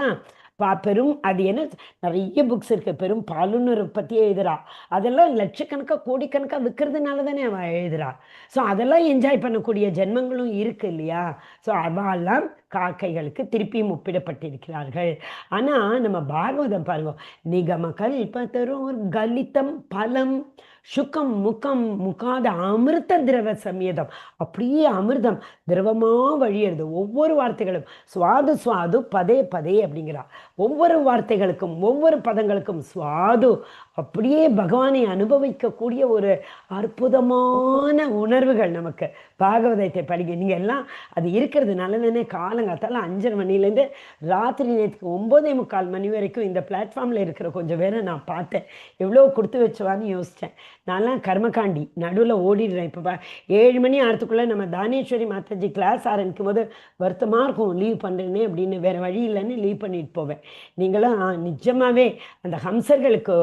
பெரும் அது என்ன, நிறைய புக்ஸ் இருக்குது. பெரும் பாலுநரை பற்றி எழுதுறா. அதெல்லாம் லட்சக்கணக்காக கோடிக்கணக்காக விற்கிறதுனால தானே அவள் எழுதுறா. ஸோ அதெல்லாம் என்ஜாய் பண்ணக்கூடிய ஜென்மங்களும் இருக்குது இல்லையா? ஸோ அவெல்லாம் காக்கைகளுக்கு திருப்பியும் ஒப்பிடப்பட்டிருக்கிறார்கள். ஆனால் நம்ம பாகவதம் பாருங்க, நிகம கல்பத்தரோர் கலிதம் பலம் சுகம் முகம் முகாத அமிர்த திரவ சமேதம். அப்படியே அமிர்தம் திரவமாக வழியிறது. ஒவ்வொரு வார்த்தைகளும் சுவாது சுவாது பதே பதே அப்படிங்கிறா. ஒவ்வொரு வார்த்தைகளுக்கும் ஒவ்வொரு பதங்களுக்கும் சுவாது. அப்படியே பகவானை அனுபவிக்கக்கூடிய ஒரு அற்புதமான உணர்வுகள் நமக்கு பாகவதத்தை படிக்க. நீங்கள் எல்லாம் அது இருக்கிறதுனால தானே காலங்காத்தால 5:30 மணிலேருந்து ராத்திரி நேற்றுக்கு 9:45 மணி வரைக்கும் இந்த பிளாட்ஃபார்மில் இருக்கிற கொஞ்சம் பேரை நான் பார்த்தேன். எவ்வளோ கொடுத்து வச்சுவான்னு யோசித்தேன். நான்லாம் கர்மகாண்டி நடுவில் ஓடிடுறேன். இப்போ 7 மணி ஆகிறதுக்குள்ளே நம்ம தானேஸ்வரி மாதாஜி கிளாஸ் ஆரம்பிக்கும் போது வருத்தமாக இருக்கும், லீவ் பண்ணுறேன்னு அப்படின்னு. வேறு வழி இல்லைன்னு லீவ் பண்ணிட்டு போவேன். நீங்களாம் நிஜமாகவே அந்த ஹம்சர்களுக்கு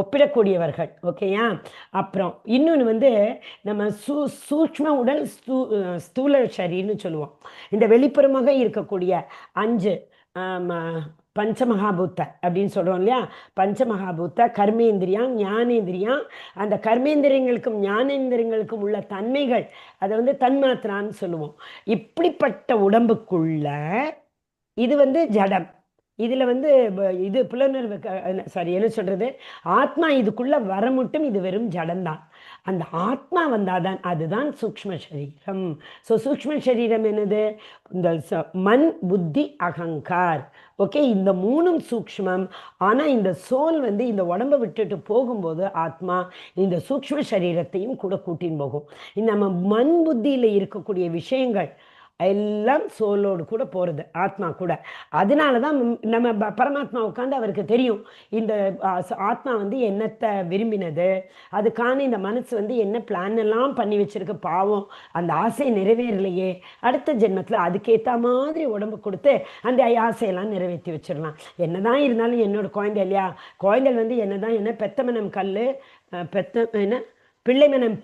ஒப்பிடக்கூடியவர்கள். ஓகேயா? அப்புறம் இன்னொன்று நம்ம சூக்ஷ்ம உடல் ஸ்தூல ஷரீர்னு சொல்லுவோம். இந்த வெளிப்புறமாக இருக்கக்கூடிய 5 பஞ்சமகாபூத்த அப்படின்னு சொல்கிறோம் இல்லையா? பஞ்சமகாபூத்த கர்மேந்திரியம் ஞானேந்திரியம். அந்த கர்மேந்திரியங்களுக்கும் ஞானேந்திரியங்களுக்கும் உள்ள தன்மைகள் அதை தன்மாத்திரான்னு சொல்லுவோம். இப்படிப்பட்ட உடம்புக்குள்ள இது ஜடம். இதில் இது புலனுணர்வு என்ன சொல்கிறது, ஆத்மா இதுக்குள்ளே வர மட்டும் இது வெறும் ஜடம்தான். அந்த ஆத்மா வந்தாதான் அதுதான் சூக்ஷ்ம சரீரம். ஸோ சூக்ஷ்ம சரீரம் என்னது, இந்த மண் புத்தி அகங்கார். ஓகே, இந்த 3ம் சூக்ஷ்மம். ஆனால் இந்த சோல் இந்த உடம்பை விட்டுட்டு போகும்போது ஆத்மா இந்த சூக்ஷ்ம சரீரத்தையும் கூட கூட்டின்னு போகும். நம்ம மண் புத்தியில் இருக்கக்கூடிய விஷயங்கள் எல்லாம் சோலோடு கூட போகிறது, ஆத்மா கூட. அதனால தான் நம்ம பரமாத்மா உட்காந்து அவருக்கு தெரியும் இந்த ஆத்மா என்னத்தை விரும்பினது, அதுக்கான இந்த மனசு என்ன பிளான் எல்லாம் பண்ணி வச்சிருக்கு. பாவம், அந்த ஆசை நிறைவேறலையே, அடுத்த ஜென்மத்தில் அதுக்கேற்ற மாதிரி உடம்பு கொடுத்து அந்த ஆசையெல்லாம் நிறைவேற்றி வச்சிடலாம். என்னதான் இருந்தாலும் என்னோட குழந்தை இல்லையா, குழந்தைகள் என்னதான் என்ன பெத்தமனம் கல் என்ன பிள்ளை மனம்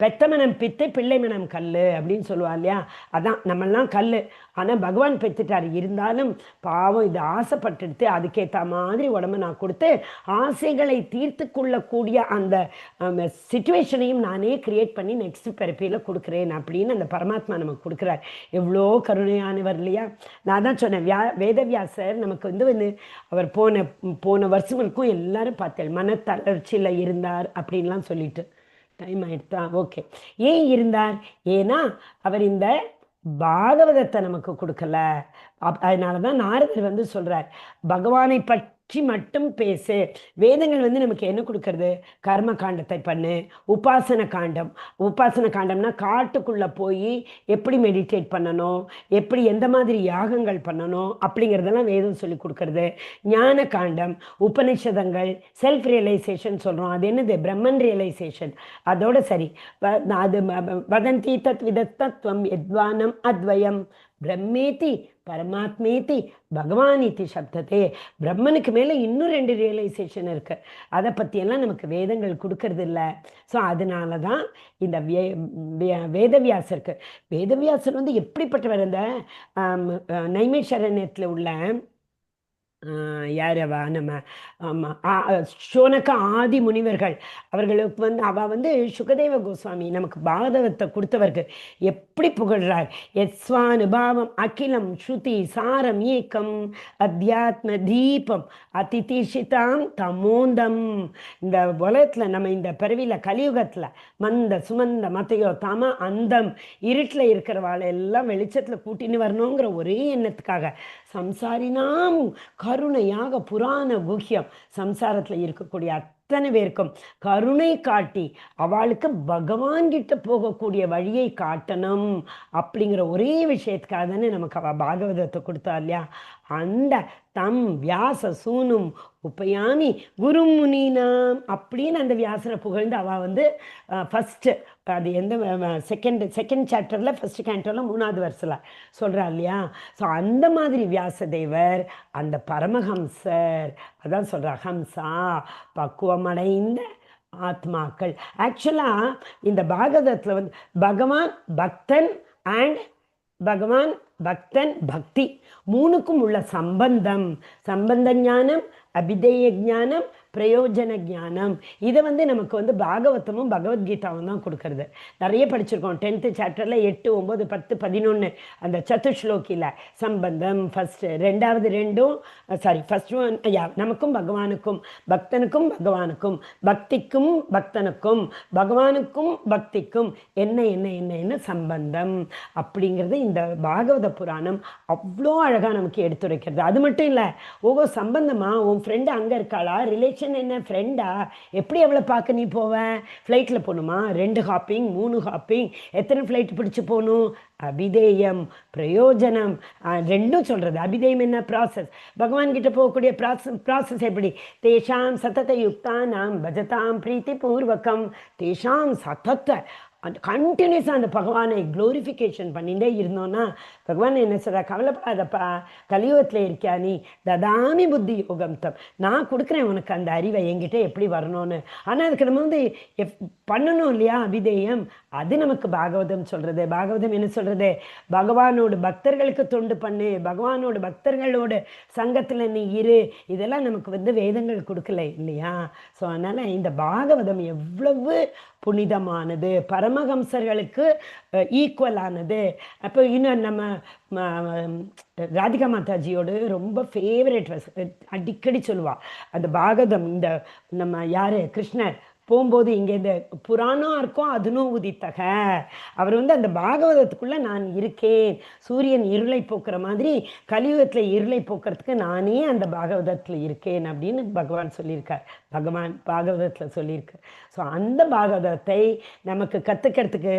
பெத்த மனம் பித்து பிள்ளை மனம் கல் அப்படின்னு சொல்லுவா இல்லையா? அதான் நம்மெல்லாம் கல். ஆனால் பகவான் பெற்றுட்டார். இருந்தாலும் பாவம் இது ஆசைப்பட்டுடுத்து அதுக்கேற்ற மாதிரி உடம்பை நான் கொடுத்து ஆசைகளை தீர்த்து கொள்ளக்கூடிய அந்த சிச்சுவேஷனையும் நானே கிரியேட் பண்ணி நெக்ஸ்ட் பிறப்பியில் கொடுக்குறேன் அப்படின்னு அந்த பரமாத்மா நமக்கு கொடுக்குறார். எவ்வளோ கருணையானவர் இல்லையா? நான் தான் சொன்னேன், வேதவியாசர் நமக்கு அவர் போன வருஷங்களுக்கும் எல்லாரும் பார்த்தேன் மனத்தளர்ச்சியில் இருந்தார் அப்படின்லாம் சொல்லிட்டு. டைம் ஆயிடுதா? ஓகே. ஏன் இருந்தார்? ஏன்னா அவர் இந்த பாகவதத்தை நமக்கு கொடுக்கல. அதனால தான் நாரதர் சொல்றார், பகவானை பற்றி மட்டும் பேசு. வேதங்கள் நமக்கு என்ன கொடுக்கறது, கர்ம காண்டத்தை பண்ணு, உபாசன காண்டம்னா காட்டுக்குள்ளே போய் எப்படி மெடிடேட் பண்ணணும், எப்படி எந்த மாதிரி யாகங்கள் பண்ணணும் அப்படிங்கிறதெல்லாம் வேதம் சொல்லி கொடுக்கறது. ஞான காண்டம், உபனிஷதங்கள், செல்ஃப் ரியலைசேஷன் சொல்கிறோம். அது என்னது, பிரம்மன் ரியலைசேஷன். அதோட சரி, அது வதந்தி தத் விதத்தத்வம் யத்வானம் அத்வயம் பிரம்மேதி பரமாத்மேதி பகவானிதி சப்தத்தே. பிரம்மனுக்கு மேலே இன்னும் 2 ரியலைசேஷன் இருக்குது. அதை பற்றியெல்லாம் நமக்கு வேதங்கள் கொடுக்கறது இல்லை. ஸோ அதனால தான் இந்த வேதவியாசர் எப்படிப்பட்டவர், அந்த நைமிஷரண்யத்தில் உள்ள யாரவா நம்ம சோனக ஆதி முனிவர்கள் அவர்களுக்கு அவ சுகதேவ கோஸ்வாமி நமக்கு பாகவதத்தை கொடுத்தவருக்கு எப்படி புகழ்றார். யஸ்வானுபாவம் அகிலம் ஸ்ருதி சாரம் ஏக்கம் அத்தியாத்ம தீபம் அதிதிஷிதாம் தமோந்தம். இந்த உலகத்தில் நம்ம இந்த பிறவியில் கலியுகத்தில் மந்த சுமந்த மத்தையோ தம அந்தம் இருட்டில் இருக்கிறவாளை எல்லாம் வெளிச்சத்தில் கூட்டின்னு வரணுங்கிற ஒரே எண்ணத்துக்காக சம்சாரினாம் கருணையாக புராண குஹ்யம், சம்சாரத்தில் இருக்கக்கூடிய அத்தனை பேருக்கும் கருணை காட்டி அவளுக்கு பகவான் கிட்ட போகக்கூடிய வழியை காட்டணும் அப்படிங்கிற ஒரே விஷயத்துக்காக தானே நமக்கு அவள் பாகவதத்தை கொடுத்தா இல்லையா? அந்த தம் வியாச சூனும் உப்பயாமி குரு முனினாம் அப்படின்னு அந்த வியாசரை புகழ்ந்து அவள் வந்து ஃபஸ்ட்டு அது எந்த செகண்ட் சாப்டரில் ஃபஸ்ட்டு கேண்டோவில் 3வது வருஷத்தில் சொல்கிறா இல்லையா? ஸோ அந்த மாதிரி வியாசதேவர் அந்த பரமஹம்சர் அதான் சொல்கிறா, ஹம்சா பக்குவமடைந்த ஆத்மாக்கள். ஆக்சுவலாக இந்த பாகவதத்தில் வந்து பகவான் பக்தன் அண்ட் பகவான் பக்தன் பக்தி மூணுக்கும் உள்ள சம்பந்த ஞானம், அபிதேய ஞானம், பிரயோஜன ஞானம். இதை வந்து நமக்கு வந்து பாகவதமும் பகவத்கீதாவும் தான் கொடுக்கறது. நிறைய படிச்சிருக்கோம் 10th சாப்டரில் 8, 9, 10, 11 அந்த சதுஷ்லோக்கியில் சம்பந்தம் ஃபஸ்ட்டு, 2வது 2 ஃபஸ்ட்டு நமக்கும் பகவானுக்கும், பக்தனுக்கும் பகவானுக்கும், பக்திக்கும் பக்தனுக்கும், பகவானுக்கும் பக்திக்கும் என்ன என்ன என்ன என்ன சம்பந்தம் அப்படிங்கிறது இந்த பாகவத புராணம் அவ்வளோ அழகாக நமக்கு எடுத்துரைக்கிறது. அது மட்டும் இல்லை, சம்பந்தமா உன் ஃப்ரெண்டு அங்கே இருக்காளா, ரிலேஷன் என்ன, ஃப்ரெண்டா, எப்படி அவளை பார்க்க நீ போவேன்? ஃப்ளைட்டில் போகணுமா? 2 ஹாப்பிங் 3 ஹாப்பிங், எத்தனை ஃப்ளைட் பிடிச்சி போகணும்? அபிதேயம் பிரயோஜனம் ரெண்டும் சொல்கிறது. அபிதேயம் என்ன? ப்ராசஸ். பகவான் கிட்ட போகக்கூடிய ப்ராசஸ் எப்படி? தேஷாம் சதத யுக்தானாம் பஜதாம் பிரீத்தி பூர்வகம், தேஷாம் சதத்தை அந்த கண்டினியூஸாக அந்த பகவானை க்ளோரிஃபிகேஷன் பண்ணிகிட்டே இருந்தோன்னா பகவான் என்ன சொல்கிறா, கவலைப்படாதப்பா, கலியுகத்தில் இருக்கியா நீ, ததாமி புத்தி யோகம் தம், நான் கொடுக்குறேன் உனக்கு அந்த அறிவை என்கிட்ட எப்படி வரணும்னு. ஆனால் அதுக்கு நம்ம வந்து பண்ணணும் இல்லையா அபிதேயம், அது நமக்கு பாகவதம் சொல்கிறது. பாகவதம் என்ன சொல்கிறது? பகவானோட பக்தர்களுக்கு தொண்டு பண்ணு, பகவானோட பக்தர்களோட சங்கத்தில் நீ இரு, இதெல்லாம் நமக்கு வந்து வேதங்கள் கொடுக்கல இல்லையா? ஸோ அதனால் இந்த பாகவதம் எவ்வளவு புனிதமானது, பரமஹம்சர்களுக்கு ஈக்குவலானது. அப்போ இன்னும் நம்ம ராதிகா மாதாஜியோடு ரொம்ப ஃபேவரட் அடிக்கடி சொல்லுவாள் அந்த பாகவதம். இந்த நம்ம யார் கிருஷ்ணர் போகும்போது இங்கே இந்த புராணம் இருக்கும் அதுனும் உதித்தக, அவர் வந்து அந்த பாகவதத்துக்குள்ளே நான் இருக்கேன், சூரியன் இருளை போக்குற மாதிரி கலியுகத்தில் இருளை போக்குறதுக்கு நானே அந்த பாகவதத்தில் இருக்கேன் அப்படின்னு பகவான் சொல்லியிருக்கார், பகவான் பாகவதத்தில் சொல்லியிருக்கார். ஸோ அந்த பாகவதத்தை நமக்கு கற்றுக்கிறதுக்கு